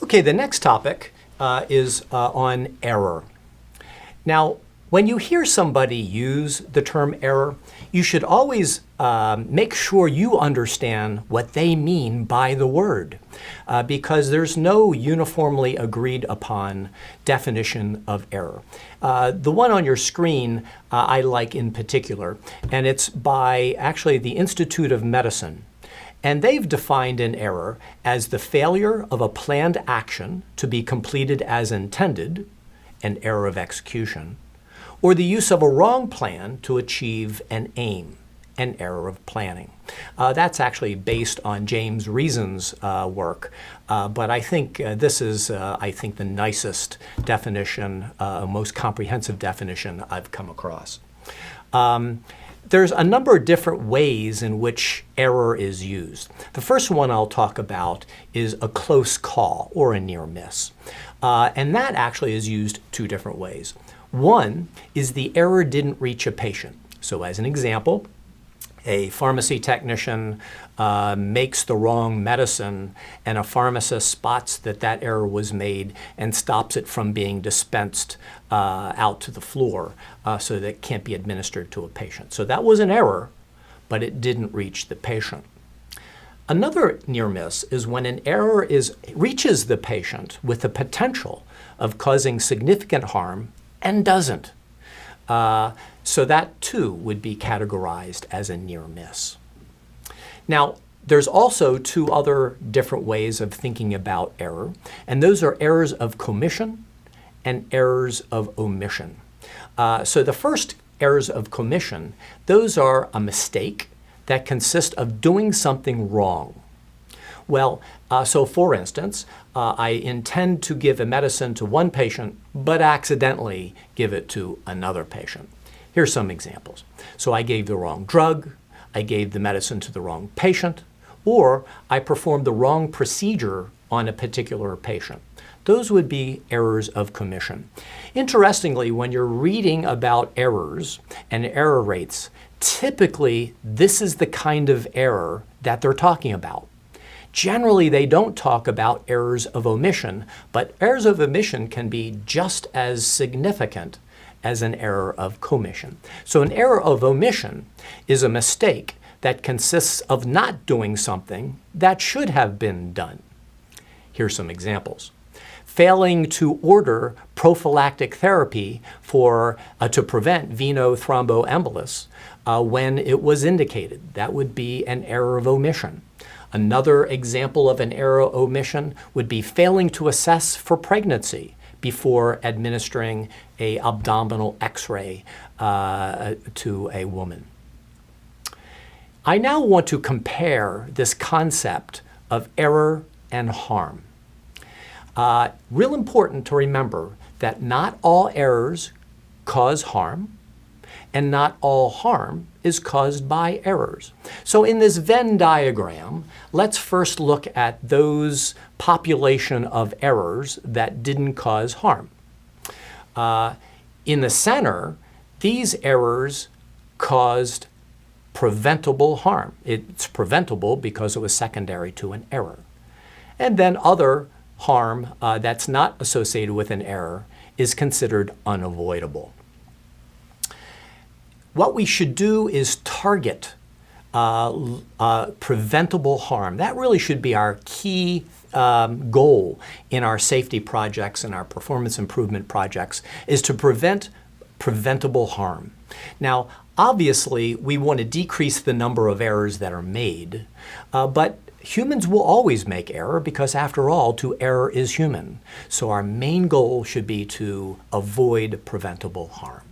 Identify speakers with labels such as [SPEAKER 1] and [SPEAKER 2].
[SPEAKER 1] Okay, the next topic is on error. Now, when you hear somebody use the term error, you should always make sure you understand what they mean by the word, because there's no uniformly agreed upon definition of error. The one on your screen I like in particular, and it's by actually the Institute of Medicine. And they've defined an error as the failure of a planned action to be completed as intended, an error of execution, or the use of a wrong plan to achieve an aim, an error of planning. That's actually based on James Reason's work, but I think this is, the nicest definition, most comprehensive definition I've come across. There's a number of different ways in which error is used. The first one I'll talk about is a close call or a near miss. And that actually is used two different ways. One is the error didn't reach a patient. So as an example, a pharmacy technician makes the wrong medicine and a pharmacist spots that that error was made and stops it from being dispensed out to the floor so that it can't be administered to a patient. So that was an error, but it didn't reach the patient. Another near miss is when an error reaches the patient with the potential of causing significant harm and doesn't. So that too would be categorized as a near miss. Now, there's also two other different ways of thinking about error, and those are errors of commission and errors of omission. So the first errors of commission, those are a mistake that consist of doing something wrong. Well, so for instance, I intend to give a medicine to one patient, but accidentally give it to another patient. Here's some examples. So I gave the wrong drug, I gave the medicine to the wrong patient, or I performed the wrong procedure on a particular patient. Those would be errors of commission. Interestingly, when you're reading about errors and error rates, typically this is the kind of error that they're talking about. Generally, they don't talk about errors of omission, but errors of omission can be just as significant as an error of commission. So an error of omission is a mistake that consists of not doing something that should have been done. Here's some examples. Failing to order prophylactic therapy to prevent venous thromboembolus when it was indicated. That would be an error of omission. Another example of an error of omission would be failing to assess for pregnancy before administering an abdominal X-ray to a woman. I now want to compare this concept of error and harm. Real important to remember that not all errors cause harm, and not all harm is caused by errors. So in this Venn diagram, let's first look at those population of errors that didn't cause harm. In the center, these errors caused preventable harm. It's preventable because it was secondary to an error. And then other harm that's not associated with an error is considered unavoidable. What we should do is target preventable harm. That really should be our key goal in our safety projects and our performance improvement projects, is to prevent preventable harm. Now, obviously, we want to decrease the number of errors that are made, but humans will always make error because, after all, to err is human. So our main goal should be to avoid preventable harm.